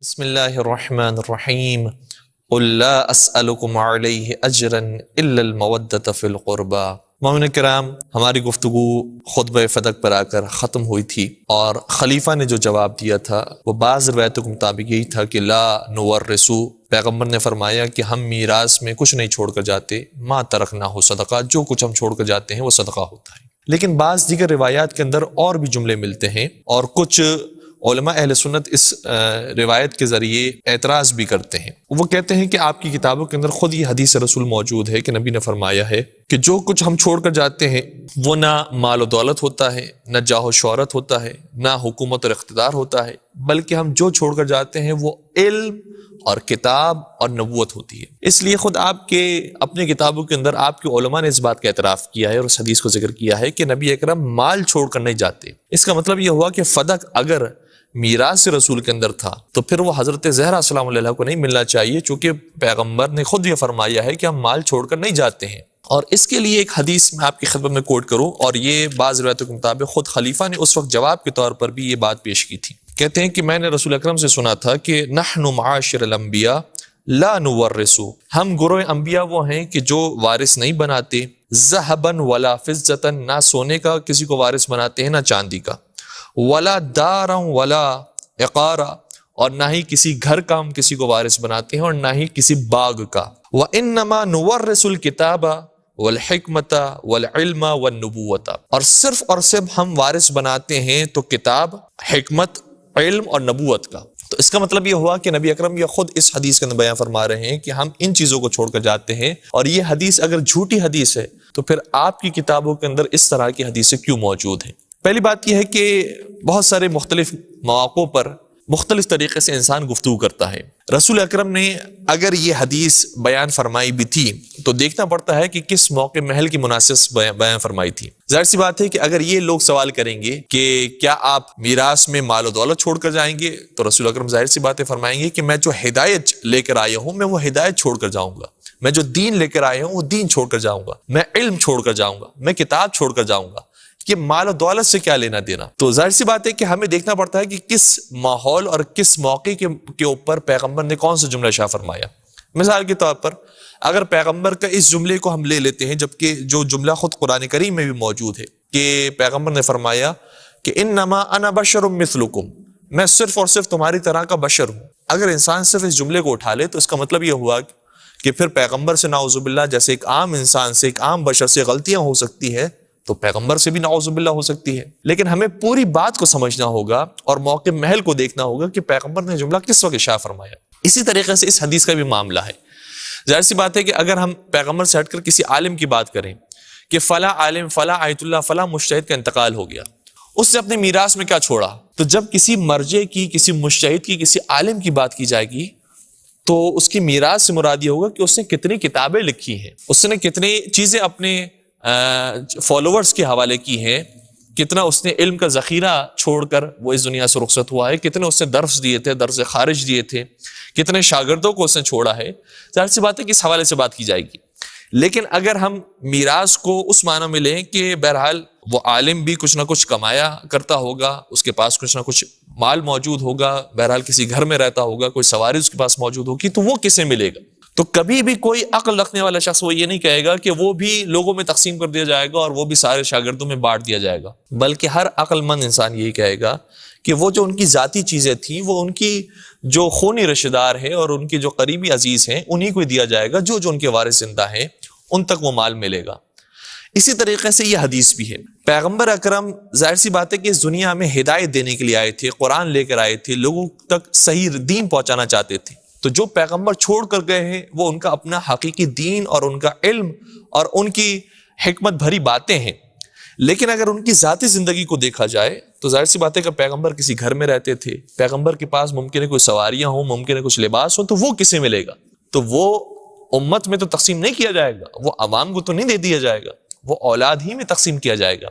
بسم اللہ الرحمن الرحیم قل لا اسألکم علیہ اجرا الا المودۃ فی القربى۔ مومن کرام، ہماری گفتگو خطبہ فدق پر آ کر ختم ہوئی تھی اور خلیفہ نے جو جواب دیا تھا وہ بعض روایتوں کے مطابق یہی تھا کہ لا نورثو، پیغمبر نے فرمایا کہ ہم میراث میں کچھ نہیں چھوڑ کر جاتے، ما ترکناہ صدقہ، جو کچھ ہم چھوڑ کر جاتے ہیں وہ صدقہ ہوتا ہے۔ لیکن بعض دیگر روایات کے اندر اور بھی جملے ملتے ہیں اور کچھ علماء اہل سنت اس روایت کے ذریعے اعتراض بھی کرتے ہیں۔ وہ کہتے ہیں کہ آپ کی کتابوں کے اندر خود یہ حدیث رسول موجود ہے کہ نبی نے فرمایا ہے کہ جو کچھ ہم چھوڑ کر جاتے ہیں وہ نہ مال و دولت ہوتا ہے، نہ جاہ و شہرت ہوتا ہے، نہ حکومت اور اقتدار ہوتا ہے، بلکہ ہم جو چھوڑ کر جاتے ہیں وہ علم اور کتاب اور نبوت ہوتی ہے۔ اس لیے خود آپ کے اپنی کتابوں کے اندر آپ کے علماء نے اس بات کا اعتراف کیا ہے اور اس حدیث کو ذکر کیا ہے کہ نبی اکرم مال چھوڑ کر نہیں جاتے۔ اس کا مطلب یہ ہوا کہ فدق اگر میراث رسول کے اندر تھا تو پھر وہ حضرت زہرا سلام اللہ علیہ کو نہیں ملنا چاہیے، چونکہ پیغمبر نے خود یہ فرمایا ہے کہ ہم مال چھوڑ کر نہیں جاتے ہیں۔ اور اس کے لیے ایک حدیث میں آپ کی خدمت میں کوٹ کروں، اور یہ بعض روایتوں کے مطابق خود خلیفہ نے اس وقت جواب کے طور پر بھی یہ بات پیش کی تھی۔ کہتے ہیں کہ میں نے رسول اکرم سے سنا تھا کہ نحن معاشر الانبیاء لا نورث، ہم گروہ انبیاء وہ ہیں کہ جو وارث نہیں بناتے، ذهبا ولا فضة، نہ سونے کا کسی کو وارث بناتے ہیں نہ چاندی کا، ولا دارا ولا عقارا، اور نہ ہی کسی گھر کا ہم کسی کو وارث بناتے ہیں اور نہ ہی کسی باغ کا، وانما نورث الکتاب والحکمت والعلم والنبوت، اور صرف ہم وارث بناتے ہیں تو کتاب، حکمت، علم اور نبوت کا۔ تو اس کا مطلب یہ ہوا کہ نبی اکرم یہ خود اس حدیث کے اندر بیان فرما رہے ہیں کہ ہم ان چیزوں کو چھوڑ کر جاتے ہیں، اور یہ حدیث اگر جھوٹی حدیث ہے تو پھر آپ کی کتابوں کے اندر اس طرح کی حدیثیں کیوں موجود ہیں؟ پہلی بات یہ ہے کہ بہت سارے مختلف مواقع پر مختلف طریقے سے انسان گفتگو کرتا ہے۔ رسول اکرم نے اگر یہ حدیث بیان فرمائی بھی تھی تو دیکھنا پڑتا ہے کہ کس موقع محل کی مناسب بیان فرمائی تھی۔ ظاہر سی بات ہے کہ اگر یہ لوگ سوال کریں گے کہ کیا آپ میراث میں مال و دولت چھوڑ کر جائیں گے، تو رسول اکرم ظاہر سی باتیں فرمائیں گے کہ میں جو ہدایت لے کر آیا ہوں میں وہ ہدایت چھوڑ کر جاؤں گا، میں جو دین لے کر آیا ہوں وہ دین چھوڑ کر جاؤں گا، میں علم چھوڑ کر جاؤں گا، میں کتاب چھوڑ کر جاؤں گا، کہ مال و دولت سے کیا لینا دینا۔ تو ظاہر سی بات ہے کہ ہمیں دیکھنا پڑتا ہے کہ کس ماحول اور کس موقع کے اوپر پیغمبر نے کون سا جملہ ارشاد فرمایا۔ مثال کے طور پر اگر پیغمبر کا اس جملے کو ہم لے لیتے ہیں، جبکہ جو جملہ خود قرآن کریم میں بھی موجود ہے کہ پیغمبر نے فرمایا کہ انما انا بشر مثلکم، میں صرف اور صرف تمہاری طرح کا بشر ہوں۔ اگر انسان صرف اس جملے کو اٹھا لے تو اس کا مطلب یہ ہوا کہ پھر پیغمبر سے نعوذ باللہ جیسے ایک عام انسان سے، ایک عام بشر سے غلطیاں ہو سکتی ہے تو پیغمبر سے بھی نعوذ باللہ ہو سکتی ہے۔ لیکن ہمیں پوری بات کو سمجھنا ہوگا اور موقع محل کو دیکھنا ہوگا کہ پیغمبر نے جملہ کس وقت ارشاد فرمایا۔ اسی طریقے سے اس حدیث کا بھی معاملہ ہے۔ ظاہر سی بات ہے کہ اگر ہم پیغمبر سے ہٹ کر کسی عالم کی بات کریں کہ فلاں عالم، فلاں آیت اللہ، فلاں مجتہد کا انتقال ہو گیا، اس نے اپنے میراث میں کیا چھوڑا، تو جب کسی مرجع کی، کسی مجتہد کی، کسی عالم کی بات کی جائے گی تو اس کی میراث سے مراد یہ ہوگا کہ اس نے کتنی کتابیں لکھی ہیں، اس نے کتنی چیزیں اپنے فالوورز کے حوالے کی ہیں، کتنا اس نے علم کا ذخیرہ چھوڑ کر وہ اس دنیا سے رخصت ہوا ہے، کتنے اس نے درس دیے تھے، درس خارج دیے تھے، کتنے شاگردوں کو اس نے چھوڑا ہے۔ ظاہر سی بات ہے کہ اس حوالے سے بات کی جائے گی۔ لیکن اگر ہم میراث کو اس معنی میں لیں کہ بہرحال وہ عالم بھی کچھ نہ کچھ کمایا کرتا ہوگا، اس کے پاس کچھ نہ کچھ مال موجود ہوگا، بہرحال کسی گھر میں رہتا ہوگا، کوئی سواری اس کے پاس موجود ہوگی، تو وہ کسے ملے گا؟ تو کبھی بھی کوئی عقل رکھنے والا شخص وہ یہ نہیں کہے گا کہ وہ بھی لوگوں میں تقسیم کر دیا جائے گا اور وہ بھی سارے شاگردوں میں بانٹ دیا جائے گا، بلکہ ہر عقل مند انسان یہی کہے گا کہ وہ جو ان کی ذاتی چیزیں تھیں وہ ان کی جو خونی رشتہ دار ہے اور ان کے جو قریبی عزیز ہیں انہی کو دیا جائے گا، جو ان کے وارث زندہ ہیں ان تک وہ مال ملے گا۔ اسی طریقے سے یہ حدیث بھی ہے۔ پیغمبر اکرم ظاہر سی بات ہے کہ اس دنیا میں ہدایت دینے کے لیے آئے تھے، قرآن لے کر آئے تھے، لوگوں تک صحیح دین پہنچانا چاہتے تھے۔ تو جو پیغمبر چھوڑ کر گئے ہیں وہ ان کا اپنا حقیقی دین اور ان کا علم اور ان کی حکمت بھری باتیں ہیں۔ لیکن اگر ان کی ذاتی زندگی کو دیکھا جائے تو ظاہر سی بات ہے کہ پیغمبر کسی گھر میں رہتے تھے، پیغمبر کے پاس ممکن ہے کوئی سواریاں ہوں، ممکن ہے کچھ لباس ہو، تو وہ کسے ملے گا؟ تو وہ امت میں تو تقسیم نہیں کیا جائے گا، وہ عوام کو تو نہیں دے دیا جائے گا، وہ اولاد ہی میں تقسیم کیا جائے گا۔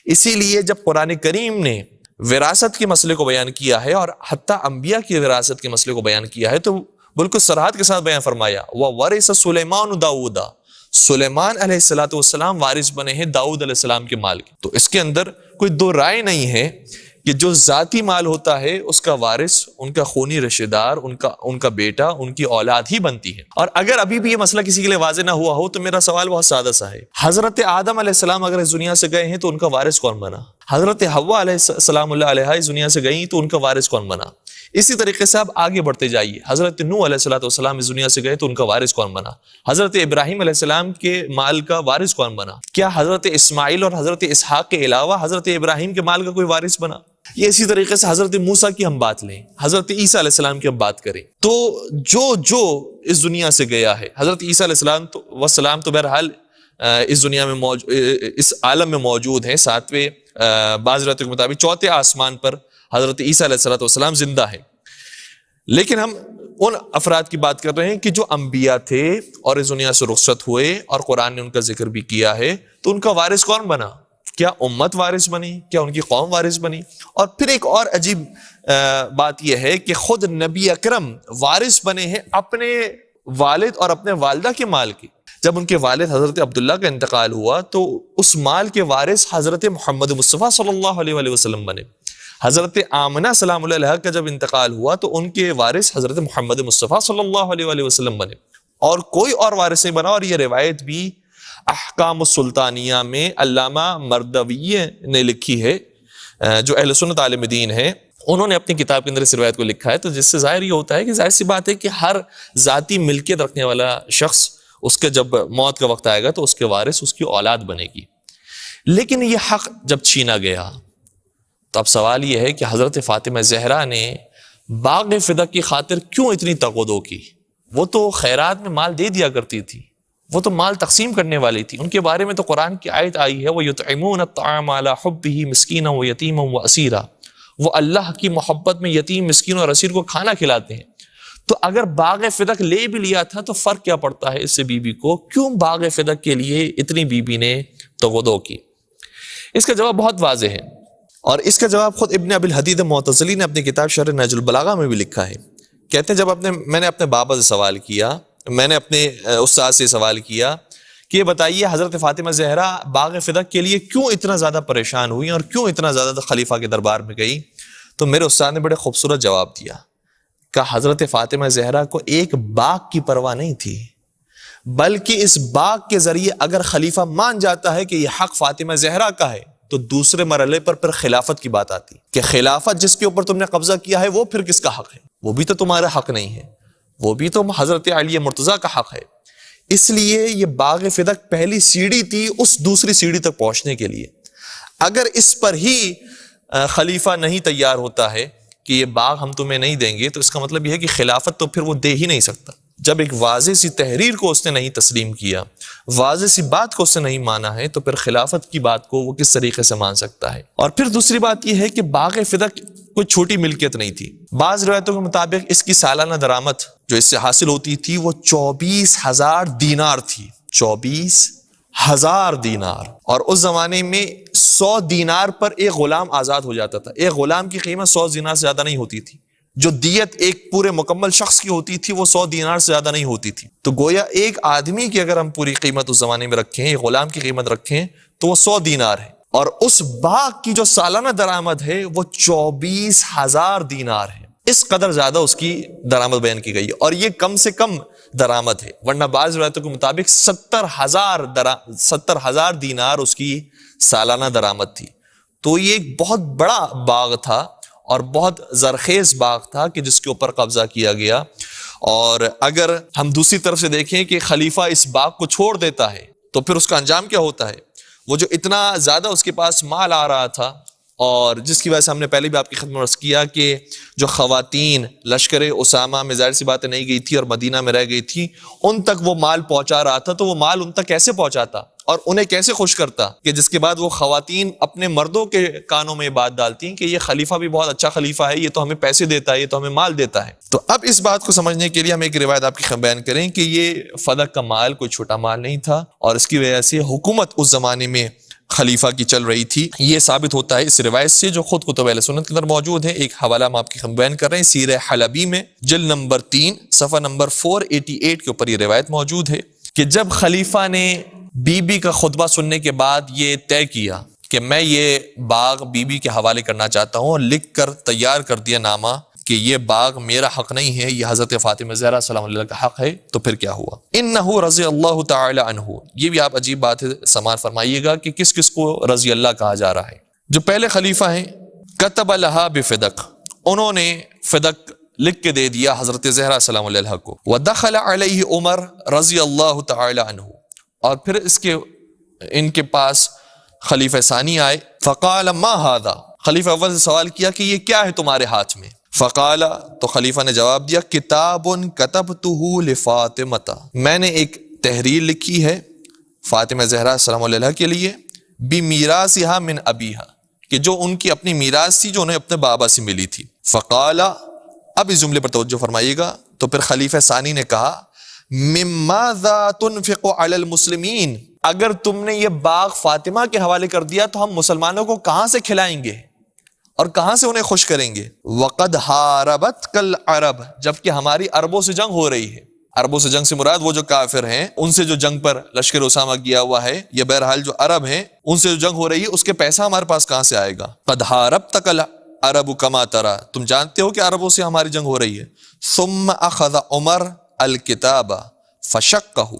اسی لیے جب قرآن کریم نے وراثت کے مسئلے کو بیان کیا ہے اور حتیٰ انبیاء کی وراثت کے مسئلے کو بیان کیا ہے تو بالکل صراحت کے ساتھ بیان فرمایا وَوَرِثَ سُلَيْمَانُ دَاوُودَ، سلیمان علیہ السلام وارث بنے ہیں داؤد علیہ السلام کے مال کے۔ تو اس کے اندر کوئی دو رائے نہیں ہے کہ جو ذاتی مال ہوتا ہے اس کا وارث ان کا خونی رشتہ دار، ان کا بیٹا، ان کی اولاد ہی بنتی ہے۔ اور اگر ابھی بھی یہ مسئلہ کسی کے لیے واضح نہ ہوا ہو تو میرا سوال بہت سادہ سا ہے، حضرت آدم علیہ السلام اگر اس دنیا سے گئے ہیں تو ان کا وارث کون بنا؟ حضرت حوا علیہ السلام اللہ علیہ اس دنیا سے گئی تو ان کا وارث کون بنا؟ اسی طریقے سے آپ آگے بڑھتے جائیے، حضرت نوح علیہ السلام اس دنیا سے گئے تو ان کا وارث کون بنا؟ حضرت ابراہیم علیہ السلام کے مال کا وارث کون بنا؟ کیا حضرت اسماعیل اور حضرت اسحاق کے علاوہ حضرت ابراہیم کے مال کا کوئی وارث بنا؟ یہ اسی طریقے سے حضرت موسیٰ کی ہم بات لیں، حضرت عیسیٰ علیہ السلام کی ہم بات کریں تو جو اس دنیا سے گیا ہے، حضرت عیسیٰ علیہ السلام تو بہرحال اس دنیا میں اس عالم میں موجود ہیں، ساتویں بعض روایتوں کے مطابق چوتھے آسمان پر حضرت عیسیٰ علیہ السلام زندہ ہے، لیکن ہم ان افراد کی بات کر رہے ہیں کہ جو انبیاء تھے اور اس دنیا سے رخصت ہوئے اور قرآن نے ان کا ذکر بھی کیا ہے، تو ان کا وارث کون بنا؟ کیا امت وارث بنی؟ کیا ان کی قوم وارث بنی؟ اور پھر ایک اور عجیب بات یہ ہے کہ خود نبی اکرم وارث بنے ہیں اپنے والد اور اپنے والدہ کے مال کی۔ جب ان کے والد حضرت عبداللہ کا انتقال ہوا تو اس مال کے وارث حضرت محمد مصطفیٰ صلی اللہ علیہ وسلم بنے۔ حضرت آمنہ سلام اللہ علیہ کا جب انتقال ہوا تو ان کے وارث حضرت محمد مصطفیٰ صلی اللہ علیہ وسلم بنے، اور کوئی اور وارث نہیں بنا۔ اور یہ روایت بھی احکام السلطانیہ میں علامہ مردوی نے لکھی ہے، جو اہل سنت عالم دین ہے، انہوں نے اپنی کتاب کے اندر اس روایت کو لکھا ہے۔ تو جس سے ظاہر یہ ہوتا ہے کہ ظاہر سی بات ہے کہ ہر ذاتی ملکیت رکھنے والا شخص اس کے جب موت کا وقت آئے گا تو اس کے وارث اس کی اولاد بنے گی، لیکن یہ حق جب چھینا گیا تو اب سوال یہ ہے کہ حضرت فاطمہ زہرا نے باغ فدق کی خاطر کیوں اتنی تقویٰ کی؟ وہ تو خیرات میں مال دے دیا کرتی تھی، وہ تو مال تقسیم کرنے والی تھی۔ ان کے بارے میں تو قرآن کی آیت آئی ہے وَيُطْعِمُونَ الطَّعَامَ عَلَىٰ حُبِّهِ مِسْكِينًا وَيَتِيمًا وَأَسِيرًا، وہ اللہ کی محبت میں یتیم، مسکین اور اسیر کو کھانا کھلاتے ہیں۔ تو اگر باغ فدق لے بھی لیا تھا تو فرق کیا پڑتا ہے اس سے بی بی کو؟ کیوں باغ فدق کے لیے اتنی بی بی نے تقویٰ کی؟ اس کا جواب بہت واضح ہے، اور اس کا جواب خود ابن ابی الحدید معتزلی نے اپنی کتاب شرح نہج البلاغہ میں بھی لکھا ہے۔ کہتے ہیں جب میں نے اپنے بابا سے سوال کیا، میں نے اپنے استاد سے سوال کیا کہ یہ بتائیے حضرت فاطمہ زہرا باغ فدق کے لیے کیوں اتنا زیادہ پریشان ہوئی اور کیوں اتنا زیادہ خلیفہ کے دربار میں گئی، تو میرے استاد نے بڑے خوبصورت جواب دیا کہ حضرت فاطمہ زہرا کو ایک باغ کی پرواہ نہیں تھی، بلکہ اس باغ کے ذریعے اگر خلیفہ مان جاتا ہے کہ یہ حق فاطمہ زہرا کا ہے تو دوسرے مرحلے پر پھر خلافت کی بات آتی کہ خلافت جس کے اوپر تم نے قبضہ کیا ہے وہ پھر کس کا حق ہے؟ وہ بھی تو تمہارا حق نہیں ہے، وہ بھی تو حضرت علی مرتضیٰ کا حق ہے۔ اس لیے یہ باغ فدق پہلی سیڑھی تھی اس دوسری سیڑھی تک پہنچنے کے لیے۔ اگر اس پر ہی خلیفہ نہیں تیار ہوتا ہے کہ یہ باغ ہم تمہیں نہیں دیں گے، تو اس کا مطلب یہ ہے کہ خلافت تو پھر وہ دے ہی نہیں سکتا۔ جب ایک واضح سی تحریر کو اس نے نہیں تسلیم کیا، واضح سی بات کو اس نے نہیں مانا ہے، تو پھر خلافت کی بات کو وہ کس طریقے سے مان سکتا ہے؟ اور پھر دوسری بات یہ ہے کہ باغ فدق کوئی چھوٹی ملکیت نہیں تھی۔ بعض روایتوں کے مطابق اس کی سالانہ درآمد جو اس سے حاصل ہوتی تھی وہ 24,000 دینار تھی، 24,000 دینار، اور اس زمانے میں 100 دینار پر ایک غلام آزاد ہو جاتا تھا۔ ایک غلام کی قیمت 100 دینار سے زیادہ نہیں ہوتی تھی، جو دیت ایک پورے مکمل شخص کی ہوتی تھی وہ 100 دینار سے زیادہ نہیں ہوتی تھی۔ تو گویا ایک آدمی کی اگر ہم پوری قیمت اس زمانے میں رکھیں، ایک غلام کی قیمت رکھیں تو وہ 100 دینار ہے، اور اس باغ کی جو سالانہ درآمد ہے وہ 24,000 دینار ہے۔ اس قدر زیادہ اس کی درآمد بیان کی گئی ہے، اور یہ کم سے کم درآمد ہے، ورنہ بعض روایتوں کے مطابق 70,000 دینار اس کی سالانہ درآمد تھی۔ تو یہ ایک بہت بڑا باغ تھا اور بہت زرخیز باغ تھا کہ جس کے اوپر قبضہ کیا گیا۔ اور اگر ہم دوسری طرف سے دیکھیں کہ خلیفہ اس باغ کو چھوڑ دیتا ہے تو پھر اس کا انجام کیا ہوتا ہے؟ وہ جو اتنا زیادہ اس کے پاس مال آ رہا تھا، اور جس کی وجہ سے ہم نے پہلے بھی آپ کی خدمت میں عرض کیا کہ جو خواتین لشکر اسامہ میں ظاہر سی باتیں نہیں گئی تھی اور مدینہ میں رہ گئی تھی، ان تک وہ مال پہنچا رہا تھا، تو وہ مال ان تک کیسے پہنچاتا اور انہیں کیسے خوش کرتا کہ جس کے بعد وہ خواتین اپنے مردوں کے کانوں میں یہ بات ڈالتی ہیں کہ یہ خلیفہ بھی بہت اچھا خلیفہ ہے، یہ تو ہمیں پیسے دیتا ہے، یہ تو ہمیں مال دیتا ہے۔ تو اب اس بات کو سمجھنے کے لیے ہم ایک روایت آپ کی بیان کریں کہ یہ فدق کا مال کوئی چھوٹا مال نہیں تھا، اور اس کی وجہ سے حکومت اس زمانے میں خلیفہ کی چل رہی تھی۔ یہ ثابت ہوتا ہے اس روایت سے جو خود کتب اہل سنت کے اندر موجود ہے۔ ایک حوالہ ہم آپ کی بیان کر رہے ہیں، سیرہ حلبی میں جلد نمبر 3 صفحہ نمبر 488 کے اوپر یہ روایت موجود ہے کہ جب خلیفہ نے بی بی کا خطبہ سننے کے بعد یہ طے کیا کہ میں یہ باغ بی بی کے حوالے کرنا چاہتا ہوں، اور لکھ کر تیار کر دیا نامہ کہ یہ باغ میرا حق نہیں ہے، یہ حضرت فاطمہ زہرا سلام اللہ کا حق ہے۔ تو پھر کیا ہوا؟ انہ رضی اللہ تعالی عنہ، یہ بھی آپ عجیب بات ہے سماعت فرمائیے گا کہ کس کس کو رضی اللہ کہا جا رہا ہے۔ جو پہلے خلیفہ ہیں، کتب لہا بفدق، انہوں نے فدق لکھ کے دے دیا حضرت زہرا سلام اللہ کو۔ ودخل علیہ عمر رضی اللہ تعالی عنہ، اور پھر ان کے پاس خلیفہ ثانی آئے، فقال ما ھذا، خلیفہ اول سے سوال کیا کہ یہ کیا ہے تمہارے ہاتھ میں؟ فقال، تو خلیفہ نے جواب دیا، کتاب کتبتہ لفاطمہ، میں نے ایک تحریر لکھی ہے فاطمہ زہرا سلام اللہ کے لیے، بمیراثھا من ابیھا، کہ جو ان کی اپنی میراث تھی جو انہیں اپنے بابا سے ملی تھی۔ فقال، اب اس جملے پر توجہ فرمائیے گا، تو پھر خلیفہ ثانی نے کہا، مماذا تنفق علی المسلمین، اگر تم نے یہ باغ فاطمہ کے حوالے کر دیا تو ہم مسلمانوں کو کہاں سے کھلائیں گے اور کہاں سے انہیں خوش کریں گے؟ وقد حاربتک العرب، جبکہ ہماری عربوں سے جنگ ہو رہی ہے۔ عربوں سے جنگ سے مراد وہ جو کافر ہیں، ان سے جو جنگ پر لشکر اسامہ کیا ہوا ہے، یا بہرحال جو عرب ہیں ان سے جو جنگ ہو رہی ہے، اس کے پیسہ ہمارے پاس کہاں سے آئے گا؟ قد حاربتک العرب کما ترى، تم جانتے ہو کہ عربوں سے ہماری جنگ ہو رہی ہے۔ ثم اخذ عمر الکتاب فشقہ،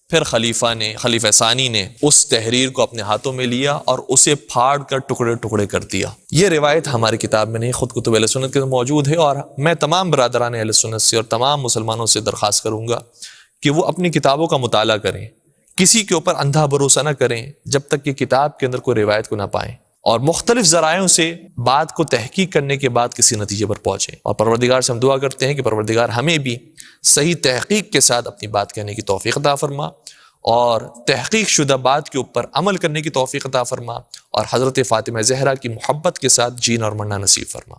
پھر خلیفہ ثانی نے اس تحریر کو اپنے ہاتھوں میں لیا اور اسے پھاڑ کر ٹکڑے ٹکڑے کر دیا۔ یہ روایت ہماری کتاب میں نہیں، خود کتب اہل سنت کے موجود ہے، اور میں تمام برادران اہل سنت سے اور تمام مسلمانوں سے درخواست کروں گا کہ وہ اپنی کتابوں کا مطالعہ کریں، کسی کے اوپر اندھا بھروسہ نہ کریں جب تک کہ کتاب کے اندر کوئی روایت کو نہ پائیں، اور مختلف ذرائعوں سے بات کو تحقیق کرنے کے بعد کسی نتیجے پر پہنچیں۔ اور پروردگار سے ہم دعا کرتے ہیں کہ پروردگار ہمیں بھی صحیح تحقیق کے ساتھ اپنی بات کہنے کی توفیق عطا فرما، اور تحقیق شدہ بات کے اوپر عمل کرنے کی توفیق عطا فرما، اور حضرت فاطمہ زہرا کی محبت کے ساتھ جینا اور مرنا نصیب فرما۔